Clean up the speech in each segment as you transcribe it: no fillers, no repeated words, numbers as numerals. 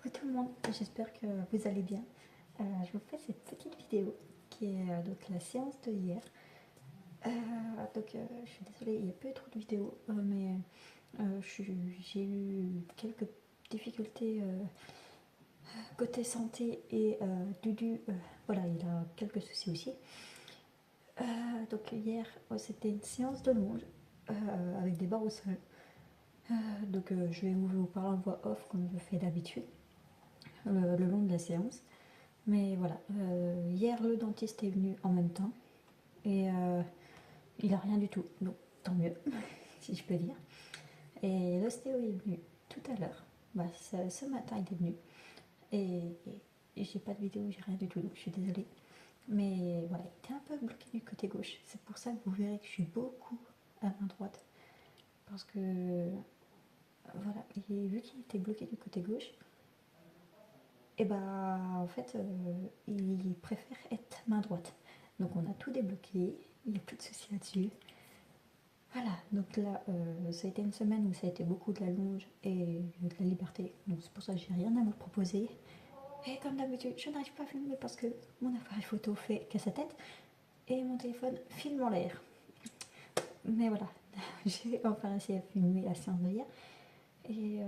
Coucou tout le monde, j'espère que vous allez bien. Je vous fais cette petite vidéo qui est donc la séance de hier. Je suis désolée, il n'y a pas eu trop de vidéos, mais j'ai eu quelques difficultés côté santé et Dudu, voilà, il a quelques soucis aussi. Donc hier, c'était une séance de longe avec des barres au sol. Je vais vous parler en voix off comme je fais d'habitude le long de la séance. Mais voilà, hier le dentiste est venu en même temps et il a rien du tout, donc tant mieux, si je peux dire. Et l'ostéo est venu tout à l'heure, ce matin il est venu et j'ai pas de vidéo, j'ai rien du tout, donc je suis désolée. Mais voilà, il était un peu bloqué du côté gauche, c'est pour ça que vous verrez que je suis beaucoup à main droite. Parce que voilà, vu qu'il était bloqué du côté gauche, et bah en fait il préfère être main droite. Donc on a tout débloqué, il n'y a plus de soucis là-dessus. Voilà, donc là ça a été une semaine où ça a été beaucoup de la longe et de la liberté. Donc c'est pour ça que j'ai rien à vous proposer. Et comme d'habitude, je n'arrive pas à filmer parce que mon appareil photo fait qu'à sa tête et mon téléphone filme en l'air. Mais voilà, j'ai enfin réussi à filmer la séance d'hier et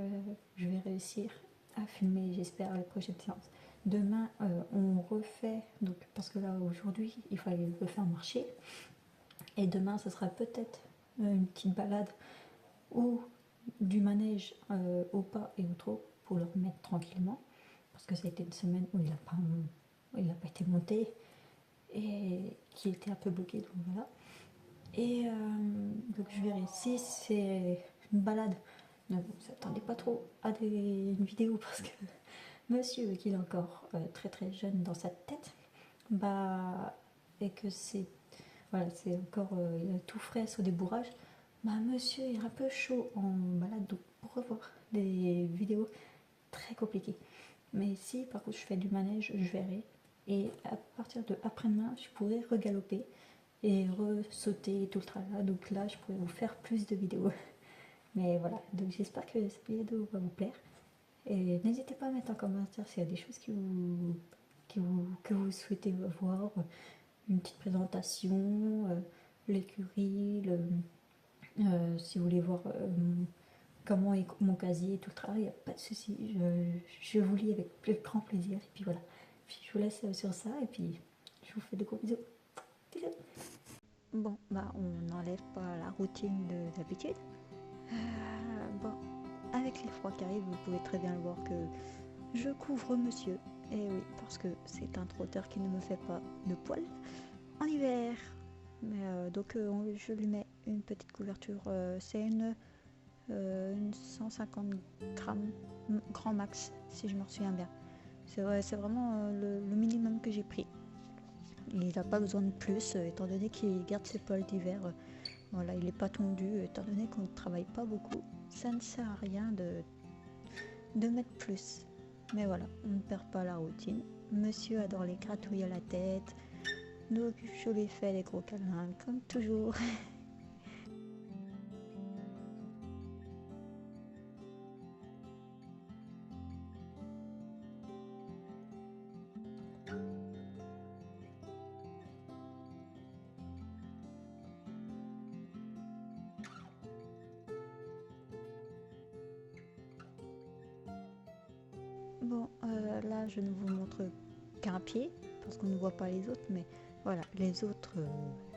je vais réussir à filmer, j'espère, la prochaine séance. Demain, on refait, donc, parce que là, aujourd'hui, il fallait le faire marcher. Et demain, ce sera peut-être une petite balade ou du manège au pas et au trot pour le remettre tranquillement. Parce que ça a été une semaine où il n'a pas été monté et qui était un peu bloqué, donc voilà. Et donc je verrai si c'est une balade. Ne vous attendez pas trop à une vidéo parce que monsieur, qui est encore très très jeune dans sa tête, bah, et que c'est voilà, c'est encore tout frais au débourrage, bah monsieur est un peu chaud en balade, donc pour revoir des vidéos très compliquées. Mais si par contre je fais du manège, je verrai. Et à partir de après-demain, je pourrai regaloper et re-sauter tout le tralala. Donc là, je pourrais vous faire plus de vidéos. Mais voilà, donc j'espère que cette vidéo va vous plaire. Et n'hésitez pas à mettre en commentaire s'il y a des choses que vous souhaitez voir. Une petite présentation, l'écurie, si vous voulez voir comment est mon casier et tout le travail, il n'y a pas de souci. Je vous lis avec plus grand plaisir. Et puis voilà, puis je vous laisse sur ça et puis je vous fais de gros bisous. Bisous. Bon, bah on n'enlève pas la routine d'habitude. Bon, avec les froids qui arrivent, vous pouvez très bien le voir que je couvre monsieur. Et oui, parce que c'est un trotteur qui ne me fait pas de poils en hiver. Mais je lui mets une petite couverture. C'est une 150 grammes grand max, si je me souviens bien. C'est vraiment le minimum que j'ai pris. Il n'a pas besoin de plus, étant donné qu'il garde ses poils d'hiver. Voilà, il n'est pas tondu, étant donné qu'on ne travaille pas beaucoup. Ça ne sert à rien de mettre plus. Mais voilà, on ne perd pas la routine. Monsieur adore les gratouilles à la tête. Donc je lui fais des gros câlins, comme toujours. Bon, là je ne vous montre qu'un pied, parce qu'on ne voit pas les autres, mais voilà, les autres,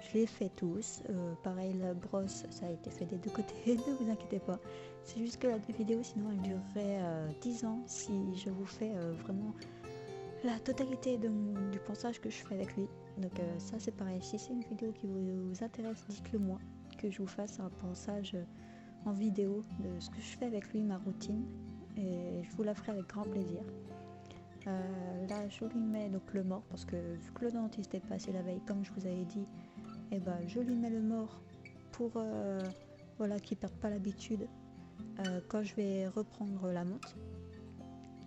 je les fais tous. Pareil, la brosse, ça a été fait des deux côtés, ne vous inquiétez pas. C'est juste que la vidéo, sinon elle durerait 10 ans si je vous fais vraiment la totalité du ponçage que je fais avec lui. Donc ça c'est pareil, si c'est une vidéo qui vous intéresse, dites-le moi, que je vous fasse un ponçage en vidéo de ce que je fais avec lui, ma routine, et je vous la ferai avec grand plaisir. Là je lui mets donc le mort parce que vu que le dentiste est passé la veille comme je vous avais dit, et ben je lui mets le mort pour voilà, qu'il perde pas l'habitude quand je vais reprendre la montre.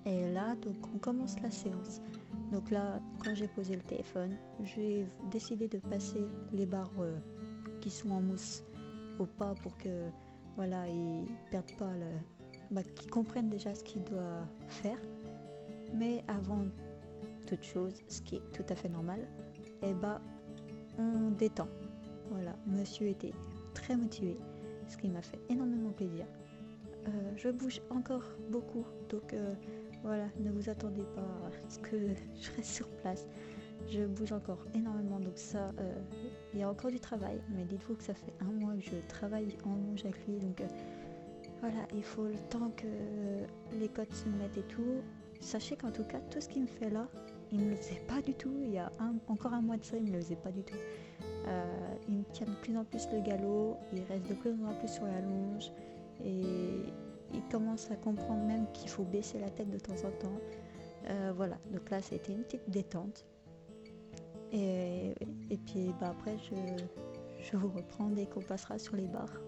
Et là donc on commence la séance. Donc là quand j'ai posé le téléphone, j'ai décidé de passer les barres qui sont en mousse au pas pour que voilà, ils perdent pas qu'il comprenne déjà ce qu'il doit faire. Mais avant toute chose, ce qui est tout à fait normal, on détend. Voilà, monsieur était très motivé, ce qui m'a fait énormément plaisir. Je bouge encore beaucoup, donc voilà, ne vous attendez pas à ce que je reste sur place. Je bouge encore énormément, donc ça, il y a encore du travail, mais dites-vous que ça fait 1 mois que je travaille en longe avec lui, donc voilà, il faut le temps que les côtes se mettent et tout. Sachez qu'en tout cas, tout ce qu'il me fait là, il ne me le faisait pas du tout. Il y a encore 1 mois de ça, il ne me le faisait pas du tout. Il me tient de plus en plus le galop, il reste de plus en plus sur la longe et il commence à comprendre même qu'il faut baisser la tête de temps en temps. Voilà, donc là, ça a été une petite détente. Et puis après, je vous reprends dès qu'on passera sur les barres.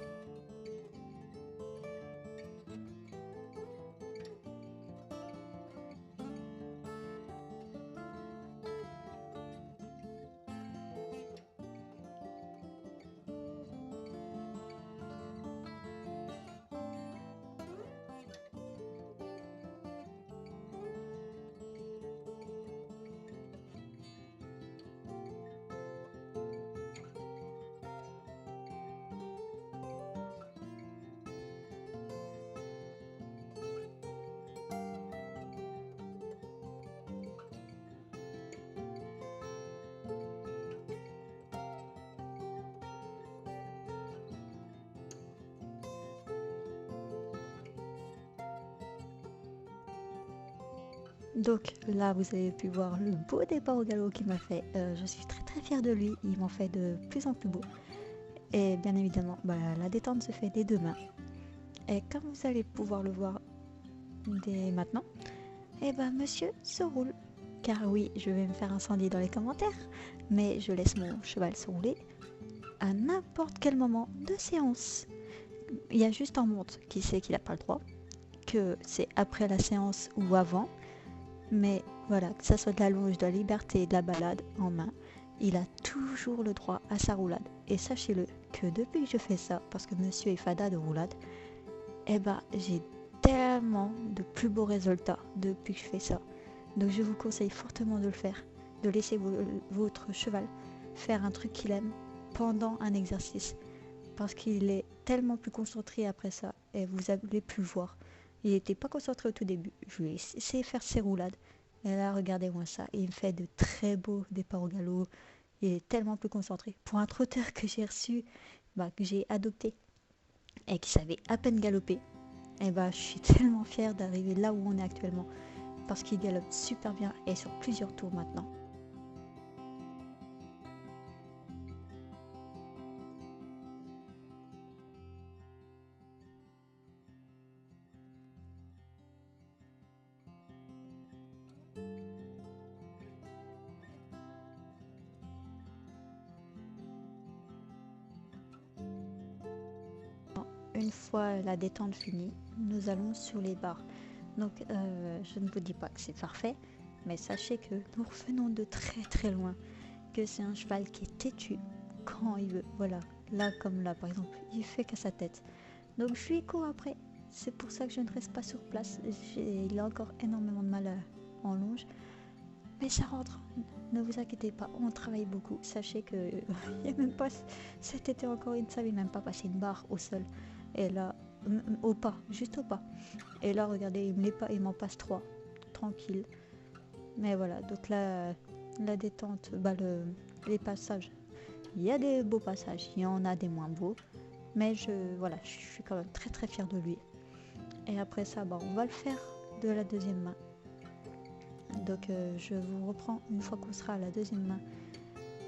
Donc là, vous avez pu voir le beau départ au galop qu'il m'a fait. Je suis très très fière de lui, il m'en fait de plus en plus beau. Et bien évidemment, la détente se fait des 2 mains. Et comme vous allez pouvoir le voir dès maintenant, monsieur se roule. Car oui, je vais me faire incendier dans les commentaires, mais je laisse mon cheval se rouler à n'importe quel moment de séance. Il y a juste en monte qui sait qu'il n'a pas le droit, que c'est après la séance ou avant. Mais voilà, que ça soit de la longe, de la liberté et de la balade en main, il a toujours le droit à sa roulade. Et sachez-le que depuis que je fais ça, parce que monsieur est fada de roulade, j'ai tellement de plus beaux résultats depuis que je fais ça. Donc je vous conseille fortement de le faire, de laisser votre cheval faire un truc qu'il aime pendant un exercice. Parce qu'il est tellement plus concentré après ça, et vous allez plus le voir. Il n'était pas concentré au tout début. Je lui ai essayé de faire ses roulades. Et là, regardez-moi ça. Il me fait de très beaux départs au galop. Il est tellement plus concentré. Pour un trotteur que j'ai reçu, que j'ai adopté et qui savait à peine galoper, je suis tellement fière d'arriver là où on est actuellement. Parce qu'il galope super bien et sur plusieurs tours maintenant. Une fois la détente finie, nous allons sur les barres. Donc je ne vous dis pas que c'est parfait, mais sachez que nous revenons de très très loin, que c'est un cheval qui est têtu quand il veut. Voilà, là comme là par exemple, il fait qu'à sa tête. Donc je lui cours après. C'est pour ça que je ne reste pas sur place. Il a encore énormément de mal en longe. Mais ça rentre, ne vous inquiétez pas, on travaille beaucoup. Sachez que il y a même pas, cet été encore, il ne savait même pas passer une barre au sol. Et là, au pas, juste au pas. Et là, regardez, il m'en passe 3, tranquille. Mais voilà, donc là, la détente, les passages, il y a des beaux passages, il y en a des moins beaux. Mais je suis quand même très très fière de lui. Et après ça, on va le faire de la deuxième main. Donc je vous reprends une fois qu'on sera à la deuxième main,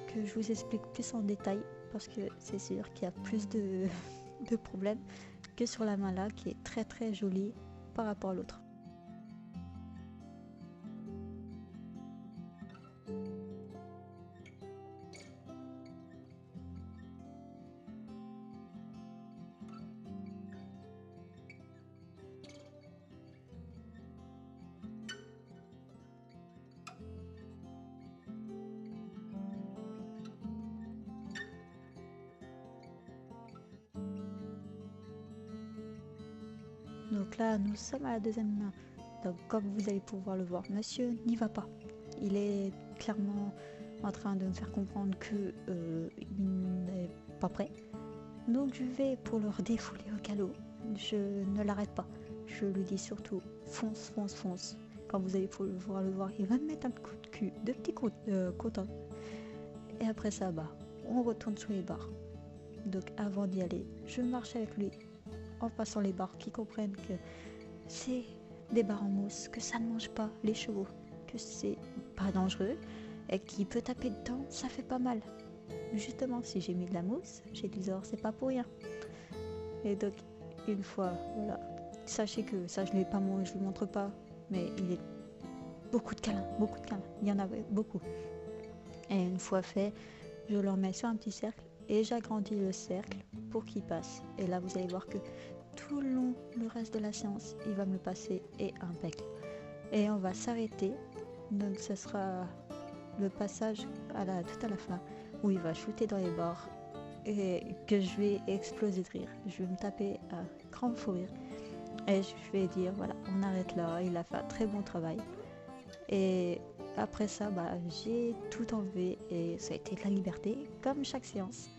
que je vous explique plus en détail, parce que c'est sûr qu'il y a plus de problèmes que sur la main là, qui est très très jolie par rapport à l'autre. Donc Donc là, nous sommes à la deuxième main. Donc comme vous allez pouvoir le voir, monsieur n'y va pas. Il est clairement en train de me faire comprendre que il n'est pas prêt. Donc je vais pour le redéfouler au galop. Je ne l'arrête pas. Je lui dis surtout fonce, fonce, fonce. Quand vous allez pouvoir le voir, il va me mettre un coup de cul, deux petits coups de coton. Et après ça, on retourne sur les barres. Donc avant d'y aller, je marche avec lui en passant les barres qui comprennent que c'est des barres en mousse, que ça ne mange pas les chevaux, que c'est pas dangereux et qui peut taper dedans, ça fait pas mal. Justement, si j'ai mis de la mousse, j'ai dit or c'est pas pour rien. Et donc une fois, voilà, sachez que ça je le montre pas, mais il est beaucoup de câlins, il y en avait beaucoup. Et une fois fait, je le remets sur un petit cercle et j'agrandis le cercle pour qu'il passe. Et là vous allez voir que tout le long, le reste de la séance, il va me le passer et impeccable. Et on va s'arrêter, donc ce sera le passage tout à la fin où il va shooter dans les bords et que je vais exploser de rire. Je vais me taper un grand fou rire et je vais dire voilà, on arrête là, il a fait un très bon travail. Et après ça, j'ai tout enlevé et ça a été de la liberté comme chaque séance.